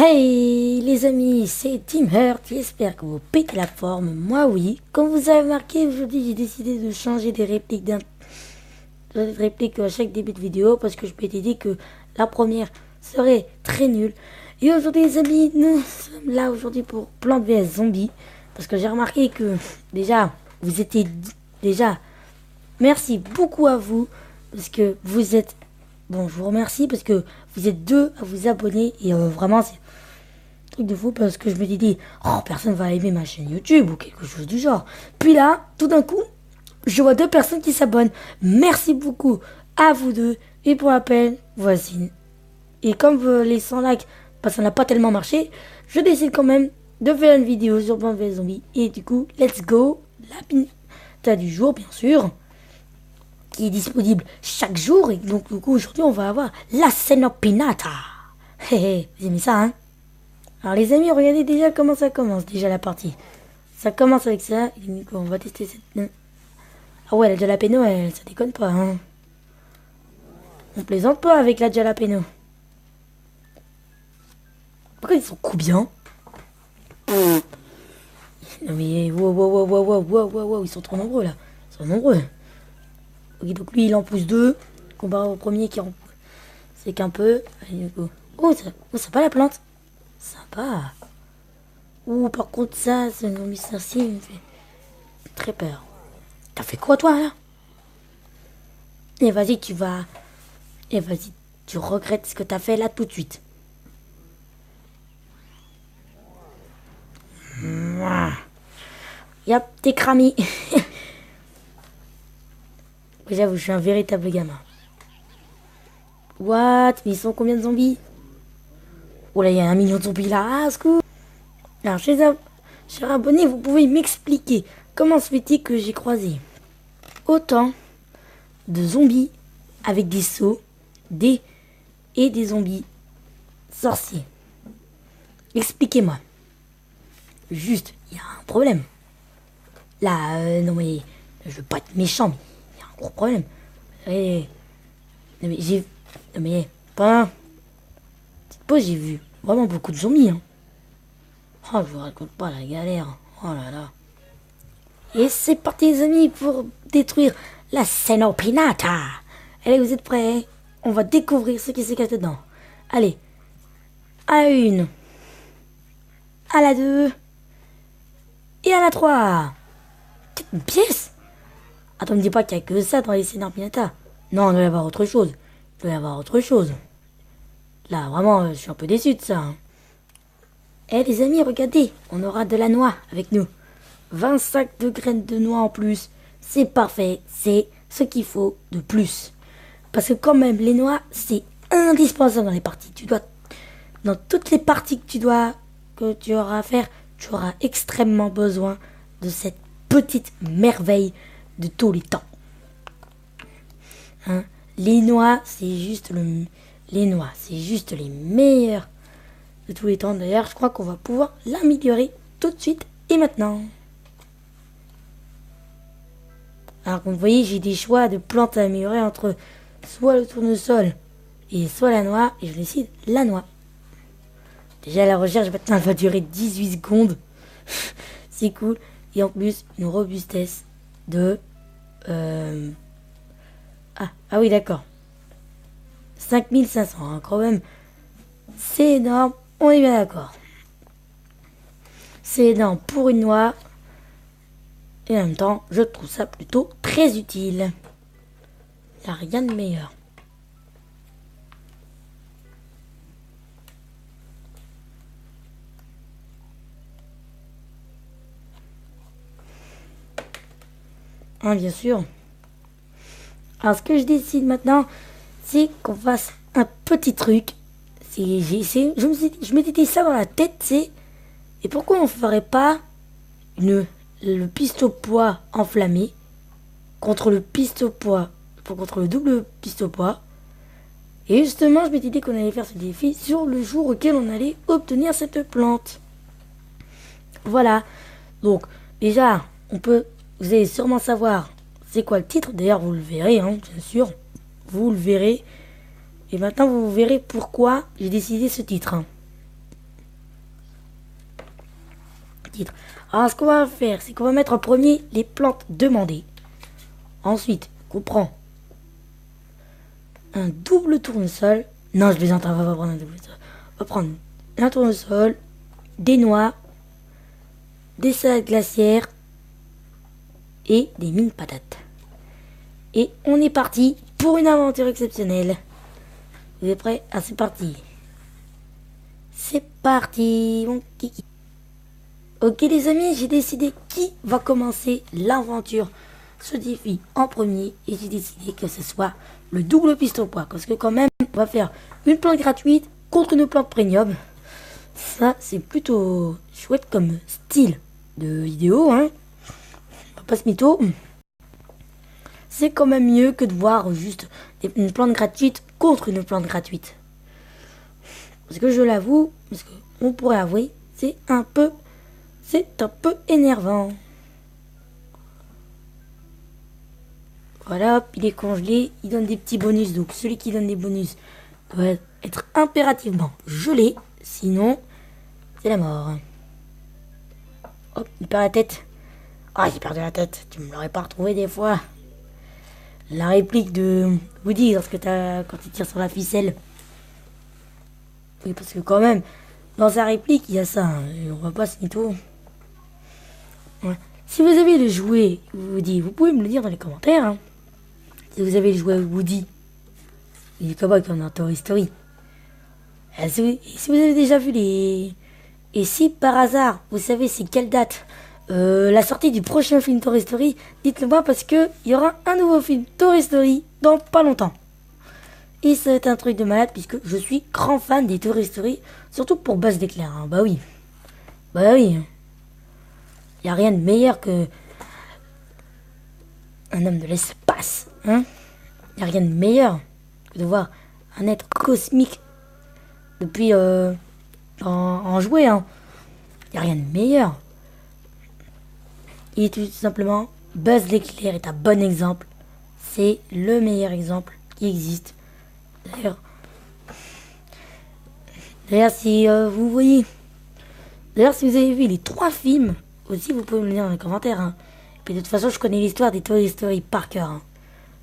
Hey les amis, c'est Tim Hurt, j'espère que vous pétez la forme, moi oui. Comme vous avez remarqué, aujourd'hui j'ai décidé de changer des répliques à chaque début de vidéo parce que je m'étais dit que la première serait très nulle. Et aujourd'hui les amis, nous sommes là aujourd'hui pour Plants vs Zombies parce que j'ai remarqué que déjà, merci beaucoup à vous parce que vous êtes... Bon, je vous remercie parce que vous êtes 2 à vous abonner et vraiment c'est un truc de fou parce que je me dit oh personne va aimer ma chaîne YouTube ou quelque chose du genre. Puis là, tout d'un coup, je vois 2 personnes qui s'abonnent. Merci beaucoup à vous 2 et pour rappel, voici. Et comme les 100 likes, ça n'a pas tellement marché, je décide quand même de faire une vidéo sur Plants vs Zombies et du coup, let's go, la pinata du jour bien sûr. Qui est disponible chaque jour. Et donc, du coup, aujourd'hui, on va avoir la Cenopinata. Vous aimez ça, hein? Alors, les amis, regardez déjà comment ça commence, déjà la partie. Ça commence avec ça. Et du coup, on va tester cette... Ah ouais, la jalapeno, ça déconne pas, hein? On plaisante pas avec la jalapeno. Pourquoi ils sont combien? Non mais, wow, ils sont trop nombreux, là. Ils sont nombreux. Ok, donc lui il en pousse 2, comparé au premier qui en... C'est qu'un peu. Allez, oh, sympa la plante. Sympa. Ouh, par contre ça, ce zombie sorcier il me fait très peur. T'as fait quoi toi là? Et vas-y, tu regrettes ce que t'as fait là tout de suite. Yep, t'es cramé. J'avoue, je suis un véritable gamin. What? Mais ils sont combien de zombies? Oh là, il y a 1 million de zombies là, ah, secours. Alors, chers abonnés, vous pouvez m'expliquer comment se fait-il que j'ai croisé autant de zombies avec des seaux, et des zombies sorciers. Expliquez-moi. Juste, il y a un problème. Là, non mais, je veux pas être méchant, mais il y a un gros problème. Non mais, pendant cette pause, j'ai vu vraiment beaucoup de zombies, hein. Oh, je vous raconte pas la galère. Oh là là. Et c'est parti les amis pour détruire la Cenopinata. Allez, vous êtes prêts? On va découvrir ce qui se cache dedans. Allez. À la 1. À la 2. Et à la 3. Une pièce? Attends, me dis pas qu'il n'y a que ça dans les Cenopinata. Non, il doit y avoir autre chose. Il doit y avoir autre chose. Là, vraiment, je suis un peu déçu de ça, hein. Eh les amis, regardez, on aura de la noix avec nous. 20 sacs de graines de noix en plus. C'est parfait, c'est ce qu'il faut de plus. Parce que quand même, les noix, c'est indispensable dans les parties. Dans toutes les parties que tu auras à faire, tu auras extrêmement besoin de cette petite merveille de tous les temps. Hein? Les noix, c'est juste les meilleures de tous les temps. D'ailleurs, je crois qu'on va pouvoir l'améliorer tout de suite et maintenant. Alors, comme vous voyez, j'ai des choix de plantes à améliorer entre soit le tournesol et soit la noix. Et je décide la noix. Déjà, la recherche maintenant elle va durer 18 secondes. C'est cool. Et en plus, une robustesse de... Ah oui, d'accord. 5500, hein, quand même. C'est énorme. On est bien d'accord. C'est énorme pour une noix. Et en même temps, je trouve ça plutôt très utile. Il n'y a rien de meilleur. Hein, bien sûr. Alors, ce que je décide maintenant, c'est qu'on fasse un petit truc. Je m'étais dit ça dans la tête, c'est... Et pourquoi on ferait pas le piste-au-poids enflammé contre le double piste-au-poids. Et justement, je m'étais dit qu'on allait faire ce défi sur le jour auquel on allait obtenir cette plante. Voilà. Donc, déjà, vous allez sûrement savoir c'est quoi le titre. D'ailleurs, vous le verrez, hein, bien sûr. Vous le verrez. Et maintenant, vous verrez pourquoi j'ai décidé ce titre, hein. titre. Alors, ce qu'on va faire, c'est qu'on va mettre en premier les plantes demandées. Ensuite, on prend un double tournesol. Non, je plaisante, on va pas prendre un double tournesol. On va prendre un tournesol, des noix, des salades glaciaires et des mini patates. Et on est parti pour une aventure exceptionnelle. Vous êtes prêts? Ah, c'est parti. C'est parti, mon kiki. Ok les amis, j'ai décidé qui va commencer l'aventure, ce défi en premier. Et j'ai décidé que ce soit le double piste au poids. Parce que quand même, on va faire une plante gratuite contre une plante premium. Ça, c'est plutôt chouette comme style de vidéo, hein. On va pas se mytho. C'est quand même mieux que de voir juste une plante gratuite contre une plante gratuite. Parce que je l'avoue, parce qu'on pourrait avouer, c'est un peu énervant. Voilà, il est congelé, il donne des petits bonus. Donc celui qui donne des bonus doit être impérativement gelé, sinon c'est la mort. Hop, il perd la tête. Ah, j'ai perdu la tête, tu me l'aurais pas retrouvé des fois. La réplique de Woody quand il tire sur la ficelle. Oui, parce que quand même, dans sa réplique, il y a ça. Hein, on va pas se mytho. Ouais. Si vous avez le jouet Woody, vous pouvez me le dire dans les commentaires. Hein. Si vous avez le jouet Woody, il est comme dans Toy Story. Et si vous avez déjà vu les... Et si par hasard, vous savez c'est quelle date la sortie du prochain film Toy Story, dites-le moi parce que il y aura un nouveau film Toy Story dans pas longtemps. Et ça va être un truc de malade puisque je suis grand fan des Toy Story, surtout pour Buzz l'éclair. Hein. Bah oui. Il n'y a rien de meilleur que un homme de l'espace. Hein. Il n'y a rien de meilleur que de voir un être cosmique depuis en jouet. Hein. Il n'y a rien de meilleur. Et tout simplement, Buzz l'éclair est un bon exemple. C'est le meilleur exemple qui existe. D'ailleurs, si vous voyez... D'ailleurs, si vous avez vu les 3 films, aussi, vous pouvez me le dire dans les commentaires. Hein. Et puis de toute façon, je connais l'histoire des Toy Story par cœur. Hein.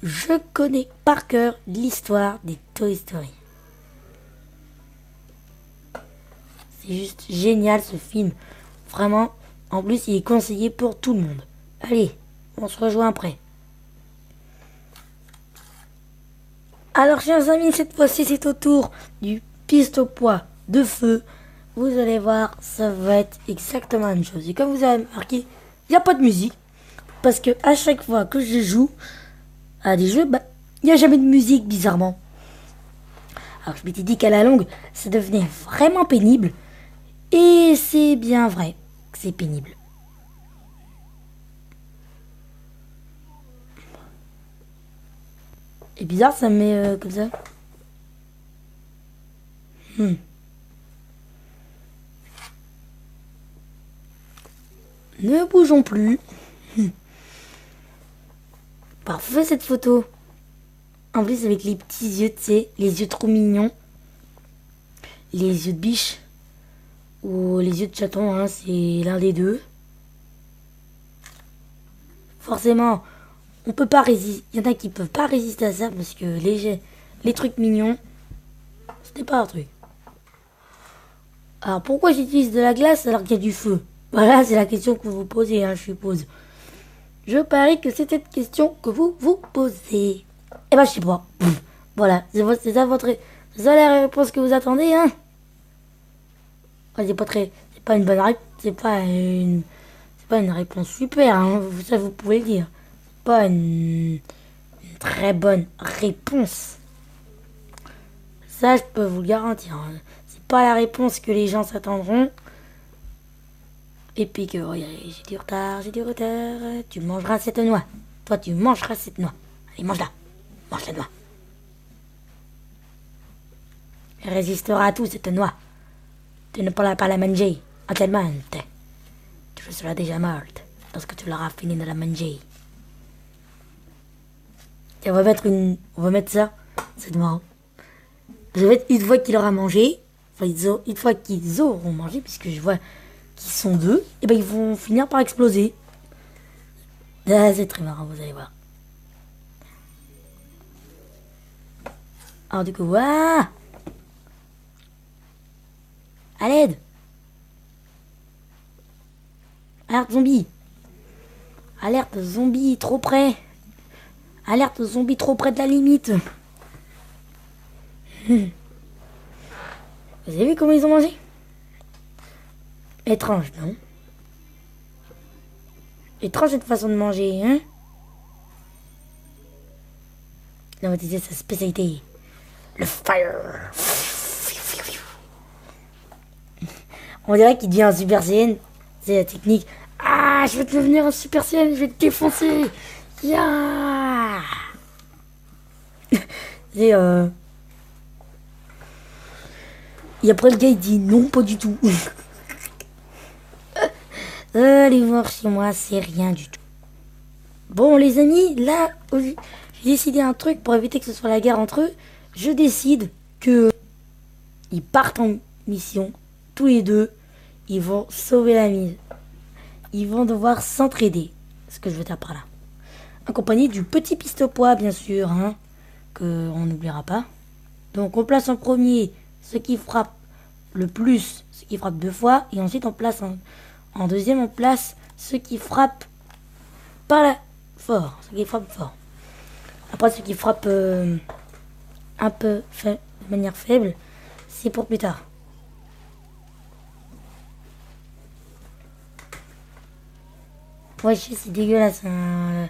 Je connais par cœur l'histoire des Toy Story. C'est juste génial ce film. Vraiment, en plus, il est conseillé pour tout le monde. Allez, on se rejoint après. Alors, chers amis, cette fois-ci, c'est au tour du piste au poids de feu. Vous allez voir, ça va être exactement la même chose. Et comme vous avez remarqué, il n'y a pas de musique. Parce que à chaque fois que je joue à des jeux, il n'y a jamais de musique, bizarrement. Alors, je m'étais dit qu'à la longue, ça devenait vraiment pénible. Et c'est bien vrai que c'est pénible. Et bizarre, ça me met comme ça. Ne bougeons plus. Parfait cette photo. En plus avec les petits yeux, tu sais, les yeux trop mignons. Les yeux de biche. Ou les yeux de chaton, hein, c'est l'un des deux. Forcément, on peut pas résister. Il y en a qui peuvent pas résister à ça parce que les trucs mignons, c'était pas un truc. Alors pourquoi j'utilise de la glace alors qu'il y a du feu? Voilà, c'est la question que vous vous posez, hein, je suppose. Je parie que c'est cette question que vous vous posez. Eh ben, je sais pas. Voilà, c'est ça la réponse que vous attendez, hein. Ouais, c'est pas une bonne réponse, c'est pas une réponse super, hein, ça vous pouvez le dire. C'est pas une très bonne réponse. Ça, je peux vous le garantir. Hein. C'est pas la réponse que les gens s'attendront. Et puis que, oh, j'ai du retard. Tu mangeras cette noix. Toi, tu mangeras cette noix. Allez, mange-la. Mange la noix. Elle résistera à tout, cette noix. Tu ne pourras pas la manger. Actuellement, tu seras déjà morte lorsque tu l'auras fini de la manger. Et on va mettre ça. C'est marrant. Une fois qu'il aura mangé, enfin, une fois qu'ils auront mangé, puisque je vois qui sont deux, et ben ils vont finir par exploser. Ah, c'est très marrant, vous allez voir. Alors du coup, waouh! À l'aide! Alerte zombie! Alerte zombie trop près! Alerte zombie trop près de la limite! Vous avez vu comment ils ont mangé? Étrange, non? Étrange cette façon de manger, hein? Là, on va utiliser sa spécialité. Le fire! On dirait qu'il devient un Super Saiyan. C'est la technique. Ah, je vais devenir un Super Saiyan, je vais te défoncer! Ya! Et Et après le gars il dit non, pas du tout. Allez voir chez moi, c'est rien du tout. Bon les amis, là, j'ai décidé un truc pour éviter que ce soit la guerre entre eux. Je décide que ils partent en mission, tous les deux. Ils vont sauver la mise. Ils vont devoir s'entraider. Ce que je veux dire par là. Accompagné du petit pistopois, bien sûr, hein, que on n'oubliera pas. Donc on place en premier ce qui frappe le plus, ce qui frappe 2 fois, et ensuite on place en deuxième, on place ce qui frappe pas la fort, ce qui frappe fort. Après ce qui frappe un peu de manière faible, c'est pour plus tard. Ouais, je sais, c'est dégueulasse. Hein.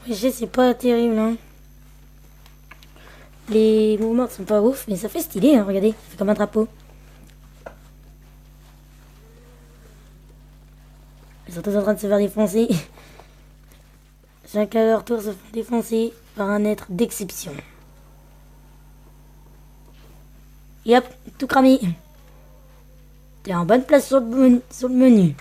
Je sais, c'est pas terrible, hein. Les mouvements sont pas ouf, mais ça fait stylé, hein, regardez, ça fait comme un drapeau. Ils sont tous en train de se faire défoncer. Chacun à leur tour se font défoncer par un être d'exception. Et hop, tout cramé. T'es en bonne place sur le menu.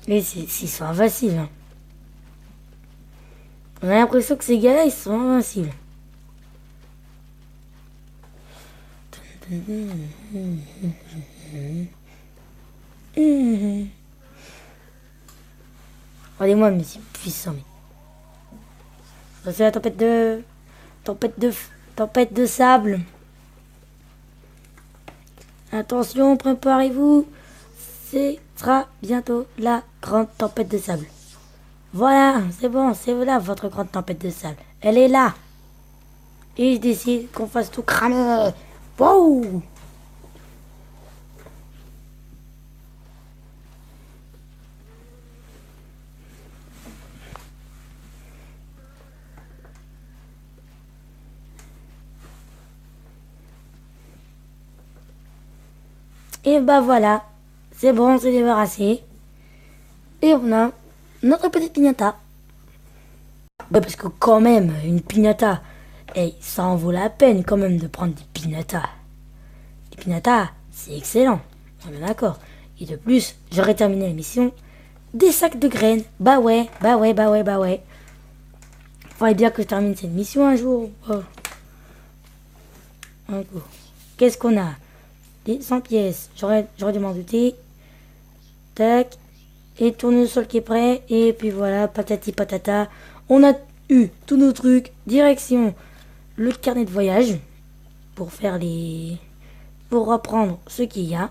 Et ils sont invincibles. Hein. On a l'impression que ces gars-là, ils sont invincibles. Regardez-moi, mais c'est puissant. Mais... c'est la tempête de sable. Attention, préparez-vous. Ce sera bientôt la grande tempête de sable. Voilà, c'est bon, c'est là votre grande tempête de sable. Elle est là. Et je décide qu'on fasse tout cramer. Wow! Et bah voilà, c'est bon, on s'est débarrassé. Et on a notre petite piñata. Bah parce que quand même, une piñata, hey, ça en vaut la peine quand même de prendre des piñatas. Les piñatas, c'est excellent, on est d'accord. Et de plus, j'aurais terminé la mission. Des sacs de graines, bah ouais. Faudrait bien que je termine cette mission un jour. Oh. Un coup. Qu'est-ce qu'on a? Des 100 pièces, j'aurais dû m'en douter. Tac. Et tournesol qui est prêt. Et puis voilà, patati patata. On a eu tous nos trucs. Direction le carnet de voyage. Pour faire les... pour reprendre ce qu'il y a.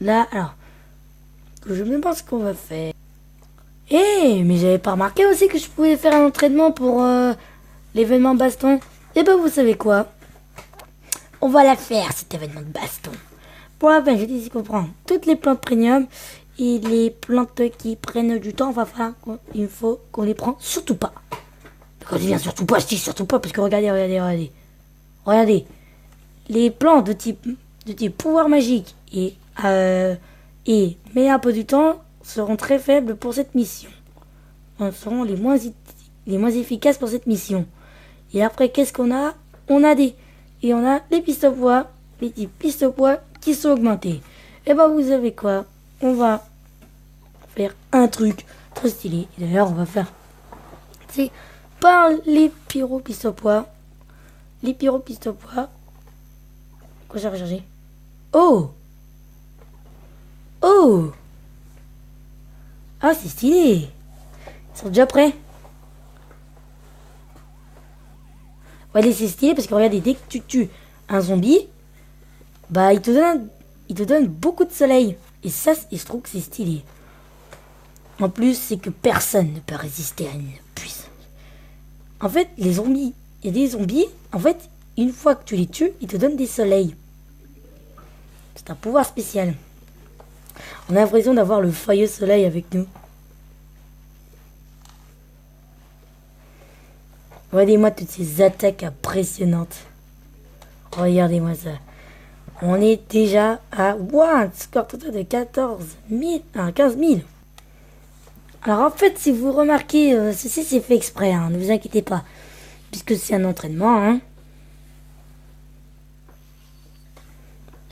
Là, alors. Je me demande ce qu'on va faire. Mais j'avais pas remarqué aussi que je pouvais faire un entraînement pour l'événement baston. Et ben vous savez quoi? On va la faire cet événement de baston. Pour la fin, je dis qu'on prend toutes les plantes premium et les plantes qui prennent du temps, il faut qu'on les prend surtout pas. Quand je dis surtout pas, je dis surtout pas parce que regardez. Les plantes de type pouvoir magique et mais un peu du temps seront très faibles pour cette mission. Seront les moins efficaces pour cette mission. Et après, qu'est-ce qu'on a? On a les pistes au poids, les types pistes au poids qui sont augmentés. Et ben vous savez quoi? On va faire un truc trop stylé. D'ailleurs, on va faire par les pyro pistes au poids. Les pyro pistes au poids. Quoi j'ai rechargé? Oh! Ah, c'est stylé! Ils sont déjà prêts? Ouais, c'est stylé parce que regardez, dès que tu tues un zombie, bah il te donne beaucoup de soleil. Et ça, je trouve que c'est stylé. En plus, c'est que personne ne peut résister à une puissance. En fait, il y a des zombies, en fait, une fois que tu les tues, ils te donnent des soleils. C'est un pouvoir spécial. On a l'impression d'avoir le joyeux soleil avec nous. Regardez-moi toutes ces attaques impressionnantes. Regardez-moi ça. On est déjà à un score total de 15 000. Alors en fait, si vous remarquez, ceci c'est fait exprès, hein, ne vous inquiétez pas. Puisque c'est un entraînement, hein.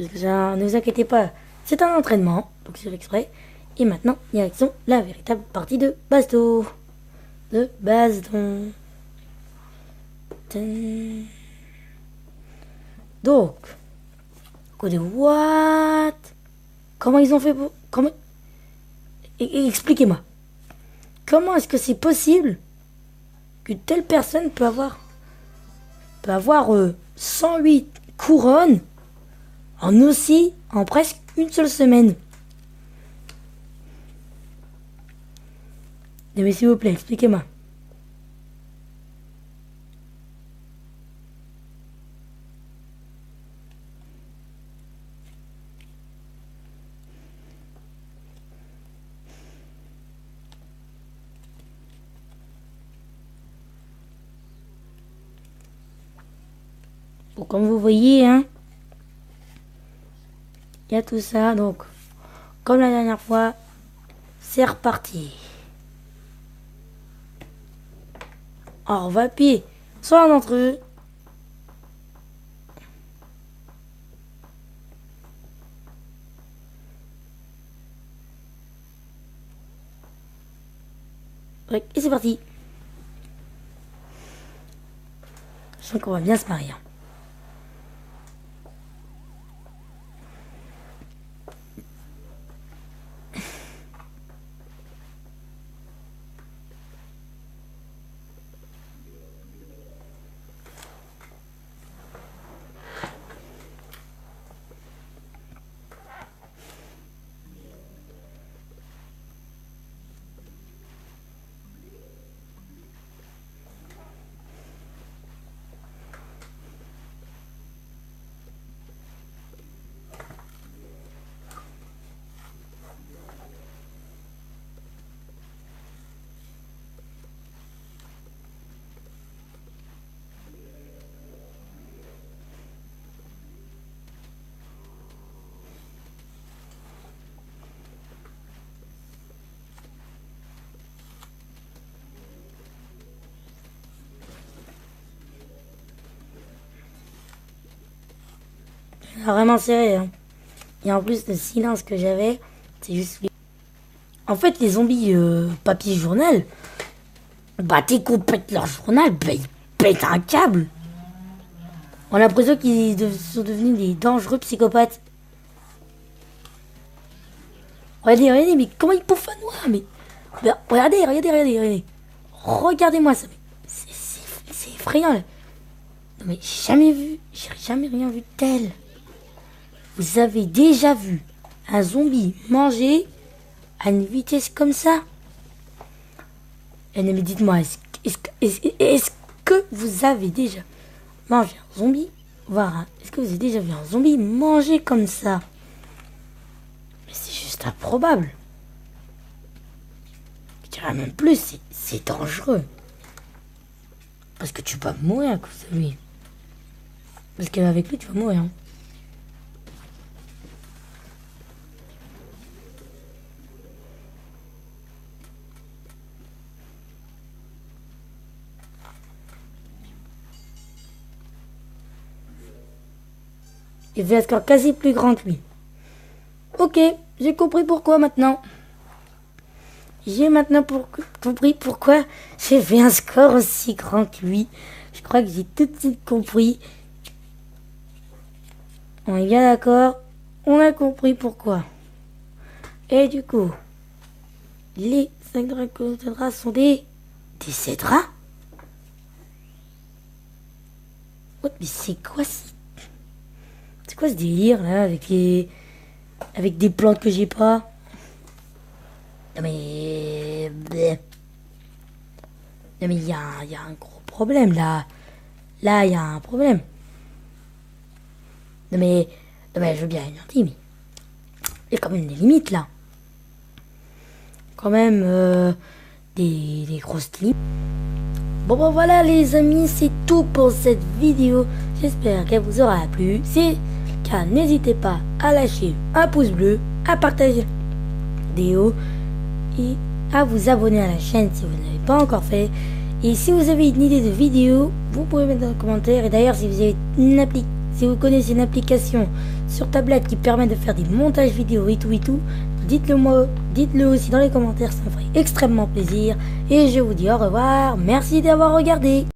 Ne vous inquiétez pas, c'est un entraînement, donc c'est fait exprès. Et maintenant, direction la véritable partie de baston. Donc, côté what? Comment ils ont fait pour... Expliquez-moi. Comment est-ce que c'est possible que telle personne peut avoir 108 couronnes en presque une seule semaine? Mais s'il vous plaît, expliquez-moi. Bon, comme vous voyez, hein, il y a tout ça. Donc, comme la dernière fois, c'est reparti. Alors, on va appuyer sur un d'entre eux. Et c'est parti. Je sens qu'on va bien se marier. Vraiment serré, hein. Et en plus, le silence que j'avais, c'est juste... En fait, les zombies papier journal, bah dès qu'on pète leur journal, bah ils pètent un câble. On a l'impression qu'ils sont devenus des dangereux psychopathes. Regardez, mais comment ils bouffent à noix, mais regardez. Regardez-moi ça, c'est effrayant, là. Non mais j'ai jamais rien vu de tel. Vous avez déjà vu un zombie manger à une vitesse comme ça? Et mais dites-moi, que vous avez déjà mangé un zombie? Voilà. Est-ce que vous avez déjà vu un zombie manger comme ça? Mais c'est juste improbable. Je dirais même plus, c'est dangereux. Parce que tu vas mourir à cause de lui. Parce qu'avec lui, tu vas mourir. Il va être encore quasi plus grand que lui. Ok, j'ai compris pourquoi maintenant. J'ai maintenant compris pourquoi j'ai fait un score aussi grand que lui. Je crois que j'ai tout de suite compris. On est bien d'accord. On a compris pourquoi. Et du coup, les 5 draps sont des cédras. Oh, mais c'est quoi ce délire là avec des plantes que j'ai pas? Non mais il y a un gros problème là. Là il y a un problème. Non mais je veux bien être gentil, mais il y a quand même des limites là. Quand même des grosses limites. Bon voilà les amis, c'est tout pour cette vidéo. J'espère qu'elle vous aura plu. Si c'est le cas, n'hésitez pas à lâcher un pouce bleu, à partager la vidéo et à vous abonner à la chaîne si vous ne l'avez pas encore fait. Et si vous avez une idée de vidéo, vous pouvez mettre dans les commentaires. Et d'ailleurs, si vous avez si vous connaissez une application sur tablette qui permet de faire des montages vidéo et tout, dites-le aussi dans les commentaires, ça me ferait extrêmement plaisir. Et je vous dis au revoir, merci d'avoir regardé.